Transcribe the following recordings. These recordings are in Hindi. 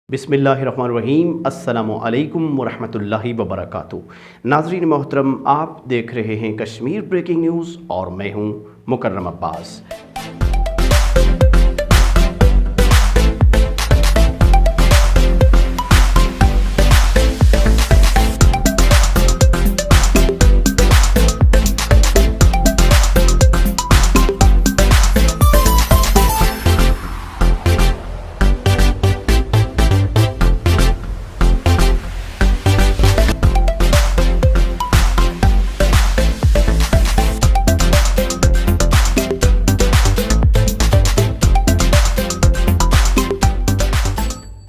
बिस्मिल्लाहिर्रहमानिर्रहीम अस्सलामु अलैकुम वरहमतुल्लाहि वबरकातुहू। नाज़रीन मोहतरम, आप देख रहे हैं कश्मीर ब्रेकिंग न्यूज़ और मैं हूं मुकर्रम अब्बास।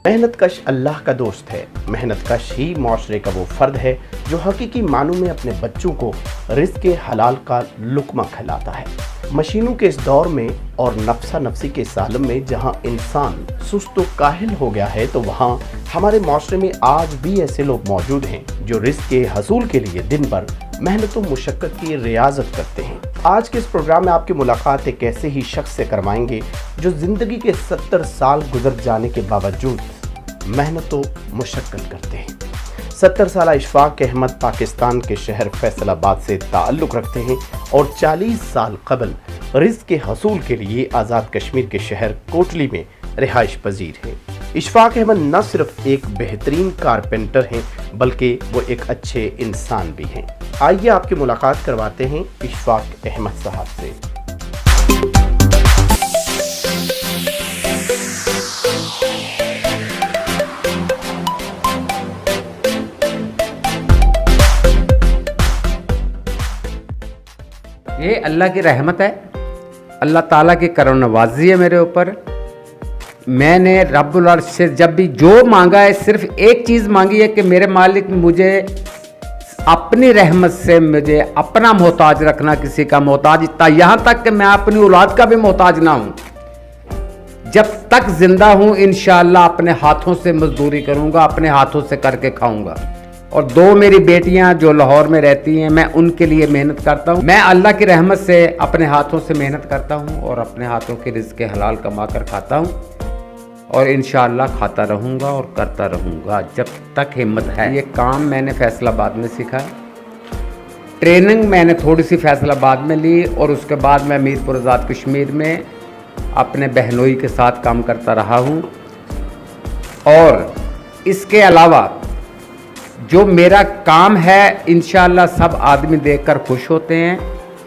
मेहनत कश अल्लाह का दोस्त है। मेहनत कश ही माशरे का वो फ़र्द है जो हकीकी मानों में अपने बच्चों को रिज़्क़ हलाल का लुक़मा खिलाता है। मशीनों के इस दौर में और नफ्सा नफ्सी के इस आलम में जहाँ इंसान सुस्त व काहिल हो गया है, तो वहाँ हमारे माशरे में आज भी ऐसे लोग मौजूद हैं जो रिज़्क़ के हसूल के लिए दिन भर मेहनत व मुशक्क़त की रियाजत करते हैं। आज के इस प्रोग्राम में आपकी मुलाकात एक ऐसे ही शख्स से करवाएंगे जो ज़िंदगी के 70 साल गुजर जाने के बावजूद मेहनत व मुशक्क़त करते हैं। 70 साल इशफाक अहमद पाकिस्तान के शहर फैसलाबाद से ताल्लुक़ रखते हैं और 40 साल कबल रिज़्क़ के हसूल के लिए आज़ाद कश्मीर के शहर कोटली में रिहाइश पजीर हैं। इशफाक अहमद न सिर्फ एक बेहतरीन कारपेंटर हैं बल्कि वो एक अच्छे इंसान भी हैं। आइए आपकी मुलाकात करवाते हैं इशफाक अहमद साहब से। ये अल्लाह की रहमत है, अल्लाह ताला की करम नवाजी है मेरे ऊपर। मैंने रब्बुल अर्श से जब भी जो मांगा है, सिर्फ एक चीज़ मांगी है कि मेरे मालिक मुझे अपनी रहमत से मुझे अपना मोहताज रखना, किसी का मोहताज, यहाँ तक कि मैं अपनी औलाद का भी मोहताज ना हूँ। जब तक जिंदा हूँ इंशाअल्लाह अपने हाथों से मजदूरी करूँगा, अपने हाथों से करके खाऊँगा। और 2 मेरी बेटियां जो लाहौर में रहती हैं, मैं उनके लिए मेहनत करता हूं। मैं अल्लाह की रहमत से अपने हाथों से मेहनत करता हूं और अपने हाथों के रिज़्क़ हलाल कमा कर खाता हूं और इंशाअल्लाह खाता रहूंगा और करता रहूंगा जब तक हिम्मत है। ये काम मैंने फैसलाबाद में सीखा, ट्रेनिंग मैंने थोड़ी सी फैसलाबाद में ली और उसके बाद मैं मीरपुर आज़ाद कश्मीर में अपने बहनोई के साथ काम करता रहा हूँ। और इसके अलावा जो मेरा काम है, इंशाअल्लाह सब आदमी देखकर खुश होते हैं।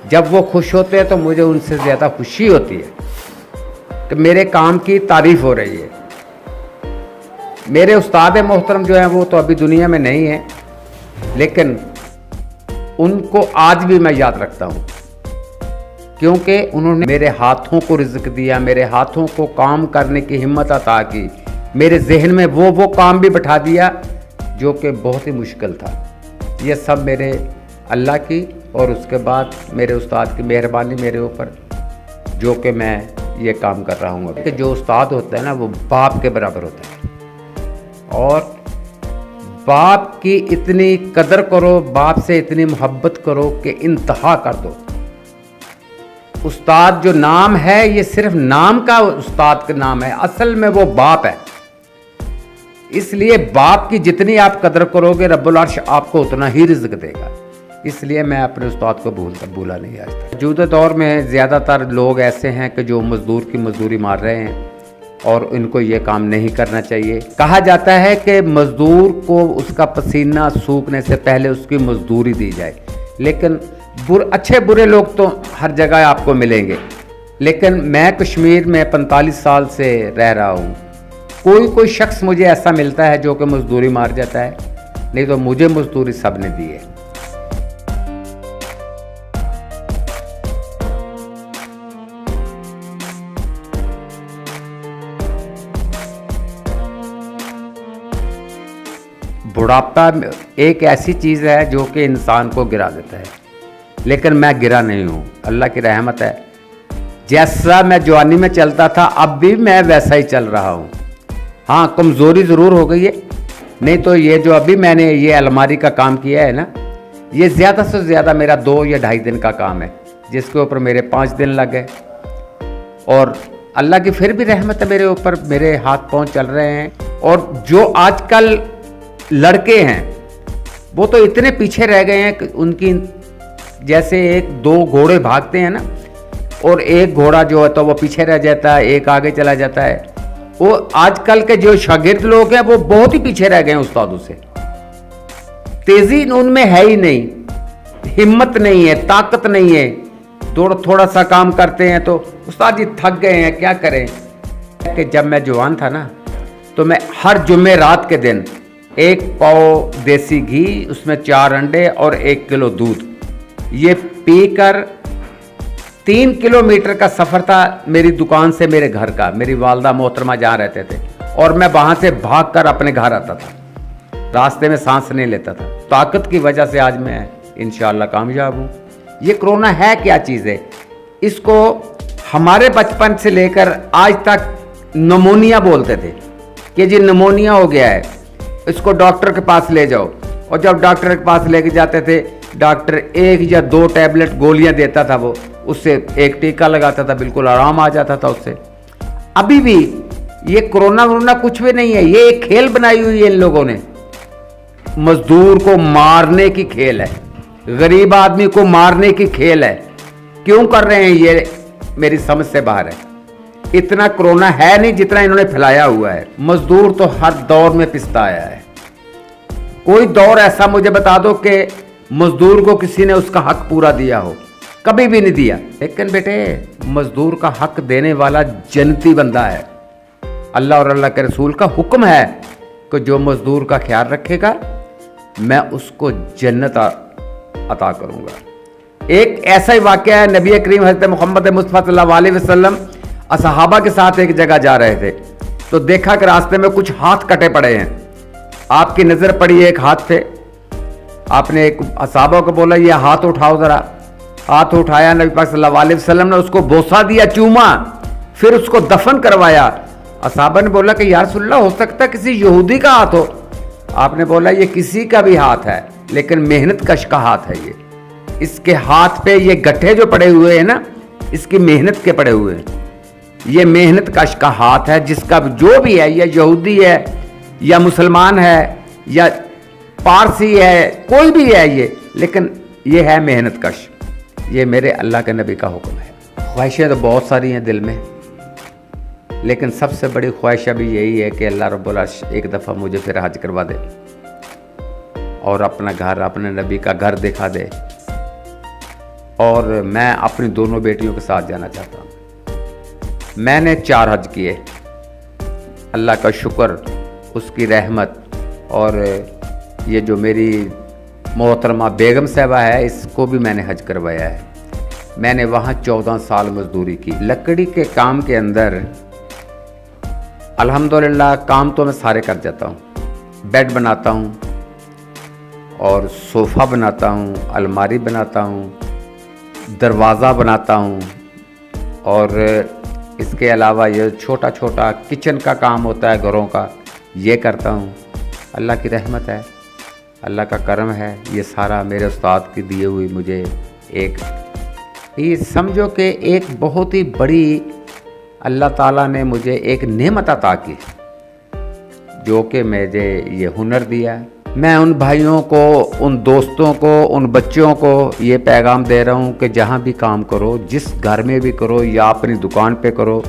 जब वो खुश होते हैं तो मुझे उनसे ज़्यादा खुशी होती है कि मेरे काम की तारीफ़ हो रही है। मेरे उस्ताद मोहतरम जो हैं वो तो अभी दुनिया में नहीं है, लेकिन उनको आज भी मैं याद रखता हूँ क्योंकि उन्होंने मेरे हाथों को रिज़्क़ दिया, मेरे हाथों को काम करने की हिम्मत अता की, मेरे जहन में वो काम भी बैठा दिया जो कि बहुत ही मुश्किल था। ये सब मेरे अल्लाह की और उसके बाद मेरे उस्ताद की मेहरबानी मेरे ऊपर, जो कि मैं ये काम कर रहा हूँ। कि जो उस्ताद होता है ना, वो बाप के बराबर होता है और बाप की इतनी कदर करो, बाप से इतनी मोहब्बत करो कि इंतहा कर दो। उस्ताद जो नाम है, ये सिर्फ नाम का उस्ताद का नाम है, असल में वो बाप है। इसलिए बाप की जितनी आप कदर करोगे, रब्बुल अर्श आपको उतना ही रिज़्क़ देगा। इसलिए मैं अपने उस्ताद को भूला नहीं आज तक। मौजूदा दौर में ज़्यादातर लोग ऐसे हैं कि जो मज़दूर की मजदूरी मार रहे हैं और इनको ये काम नहीं करना चाहिए। कहा जाता है कि मज़दूर को उसका पसीना सूखने से पहले उसकी मजदूरी दी जाए, लेकिन अच्छे बुरे लोग तो हर जगह आपको मिलेंगे। लेकिन मैं कश्मीर में 45 साल से रह रहा हूँ, कोई शख्स मुझे ऐसा मिलता है जो कि मजदूरी मार जाता है, नहीं तो मुझे मजदूरी सब ने दी है। बुढ़ापा एक ऐसी चीज़ है जो कि इंसान को गिरा देता है, लेकिन मैं गिरा नहीं हूँ, अल्लाह की रहमत है। जैसा मैं जवानी में चलता था, अब भी मैं वैसा ही चल रहा हूँ। हाँ, कमज़ोरी ज़रूर हो गई है, नहीं तो ये जो अभी मैंने ये अलमारी का काम किया है ना, ये ज़्यादा से ज़्यादा मेरा 2 या ढाई दिन का काम है, जिसके ऊपर मेरे 5 दिन लग गए। और अल्लाह की फिर भी रहमत है मेरे ऊपर, मेरे हाथ पांव चल रहे हैं। और जो आजकल लड़के हैं वो तो इतने पीछे रह गए हैं कि उनकी, जैसे एक दो घोड़े भागते हैं ना, और एक घोड़ा जो है तो वो पीछे रह जाता है, एक आगे चला जाता है। वो आजकल के जो शागिर्द लोग हैं वो बहुत ही पीछे रह गए हैं उस्तादों से। तेजी उनमें है ही नहीं, हिम्मत नहीं है, ताकत नहीं है। थोड़ा सा काम करते हैं तो उस्ताद जी थक गए हैं, क्या करें। कि जब मैं जवान था ना तो मैं हर जुम्मे रात के दिन 1 पाव देसी घी, उसमें 4 अंडे और 1 किलो दूध, ये पीकर 3 किलोमीटर का सफ़र था मेरी दुकान से मेरे घर का। मेरी वालदा मोहतरमा जहाँ रहते थे और मैं वहाँ से भागकर अपने घर आता था, रास्ते में सांस नहीं लेता था। ताकत की वजह से आज मैं इंशाअल्लाह कामयाब हूँ। ये कोरोना है क्या चीज़ है, इसको हमारे बचपन से लेकर आज तक नमोनिया बोलते थे कि जी नमोनिया हो गया है, इसको डॉक्टर के पास ले जाओ। और जब डॉक्टर के पास लेके जाते थे, डॉक्टर 1 या 2 टैबलेट गोलियां देता था, वो उससे एक टीका लगाता था, बिल्कुल आराम आ जाता था उससे। अभी भी ये कोरोना वोरोना कुछ भी नहीं है, ये एक खेल बनाई हुई है इन लोगों ने। मजदूर को मारने की खेल है, गरीब आदमी को मारने की खेल है। क्यों कर रहे हैं ये मेरी समझ से बाहर है। इतना कोरोना है नहीं जितना इन्होंने फैलाया हुआ है। मजदूर तो हर दौर में पिसता आया है। कोई दौर ऐसा मुझे बता दो कि मजदूर को किसी ने उसका हक पूरा दिया हो, कभी भी नहीं दिया। लेकिन बेटे मजदूर का हक देने वाला जन्नती बंदा है। अल्लाह और अल्लाह के रसूल का हुक्म है कि जो मजदूर का ख्याल रखेगा मैं उसको जन्नत अता करूंगा। एक ऐसा ही वाक़या है, नबी करीम हज़रत मोहम्मद मुस्तफ़ा सल्लल्लाहु अलैहि वसल्लम असहाबा के साथ एक जगह जा रहे थे तो देखा कि रास्ते में कुछ हाथ कटे पड़े हैं। आपकी नज़र पड़ी एक हाथ पे, आपने एक असहाबा को बोला ये हाथ उठाओ ज़रा। हाथ उठाया, नबी पाक सल्लल्लाहु अलैहि वसल्लम ने उसको बोसा दिया, चूमा, फिर उसको दफन करवाया। असहाबा ने बोला कि या रसूलल्लाह हो सकता है किसी यहूदी का हाथ हो। आपने बोला ये किसी का भी हाथ है, लेकिन मेहनत कश का हाथ है। ये इसके हाथ पे ये गड्ढे जो पड़े हुए हैं ना, इसकी मेहनत के पड़े हुए हैं। ये मेहनत कश का हाथ है, जिसका जो भी है, या यहूदी है या मुसलमान है या पारसी है, कोई भी है ये, लेकिन ये है मेहनत कश। ये मेरे अल्लाह के नबी का हुक्म है। ख्वाहिशें तो बहुत सारी हैं दिल में, लेकिन सबसे बड़ी ख्वाहिश अभी यही है कि अल्लाह रब्बुल अर्श एक दफ़ा मुझे फिर हज करवा दे और अपना घर, अपने नबी का घर दिखा दे। और मैं अपनी दोनों बेटियों के साथ जाना चाहता हूँ। मैंने 4 हज किए, अल्लाह का शुक्र, उसकी रहमत। और ये जो मेरी मोहतरमा बेगम साहबा है, इसको भी मैंने हज करवाया है। मैंने वहाँ 14 साल मजदूरी की लकड़ी के काम के अंदर। अल्हम्दुलिल्लाह काम तो मैं सारे कर जाता हूँ। बेड बनाता हूँ और सोफ़ा बनाता हूँ, अलमारी बनाता हूँ, दरवाज़ा बनाता हूँ, और इसके अलावा ये छोटा छोटा किचन का काम होता है घरों का, ये करता हूँ। अल्लाह की रहमत है, अल्लाह का करम है। ये सारा मेरे उस्ताद की दिए हुई मुझे एक, ये समझो कि एक बहुत ही बड़ी अल्लाह ताला ने मुझे एक नेमत अता की, जो कि मुझे ये हुनर दिया। मैं उन भाइयों को, उन दोस्तों को, उन बच्चों को ये पैगाम दे रहा हूँ कि जहाँ भी काम करो, जिस घर में भी करो या अपनी दुकान पे करो,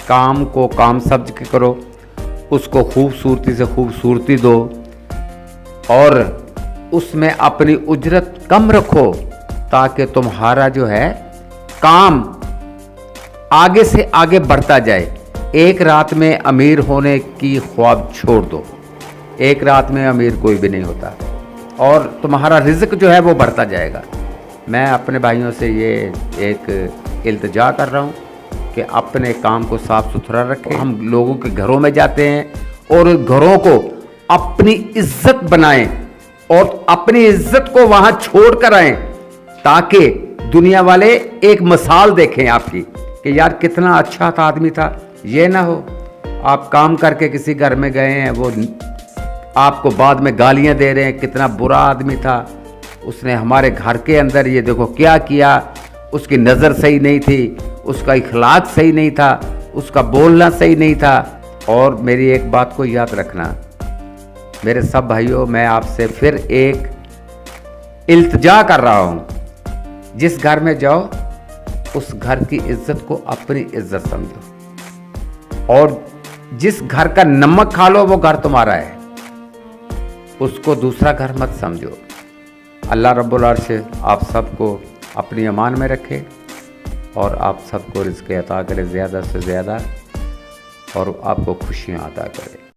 काम को काम समझ के करो, उसको खूबसूरती से खूबसूरती दो और उसमें अपनी उजरत कम रखो, ताकि तुम्हारा जो है काम आगे से आगे बढ़ता जाए। एक रात में अमीर होने की ख्वाब छोड़ दो, एक रात में अमीर कोई भी नहीं होता, और तुम्हारा रिज़्क जो है वो बढ़ता जाएगा। मैं अपने भाइयों से ये एक इल्तिजा कर रहा हूँ कि अपने काम को साफ़ सुथरा रखें। हम लोगों के घरों में जाते हैं और घरों को अपनी इज्जत बनाएं और अपनी इज्जत को वहाँ छोड़ कर आएँ, ताकि दुनिया वाले एक मिसाल देखें आपकी कि यार कितना अच्छा था आदमी था। ये ना हो आप काम करके किसी घर में गए हैं, वो आपको बाद में गालियां दे रहे हैं, कितना बुरा आदमी था, उसने हमारे घर के अंदर ये देखो क्या किया, उसकी नज़र सही नहीं थी, उसका इखलाक सही नहीं था, उसका बोलना सही नहीं था। और मेरी एक बात को याद रखना मेरे सब भाइयों, मैं आपसे फिर एक इल्तिजा कर रहा हूँ, जिस घर में जाओ उस घर की इज्जत को अपनी इज्जत समझो, और जिस घर का नमक खा लो वो घर तुम्हारा है, उसको दूसरा घर मत समझो। अल्लाह रब्बुल अर्श आप सबको अपनी अमान में रखे और आप सबको रिज़्क़ अता करे ज़्यादा से ज़्यादा, और आपको खुशियाँ अता करे।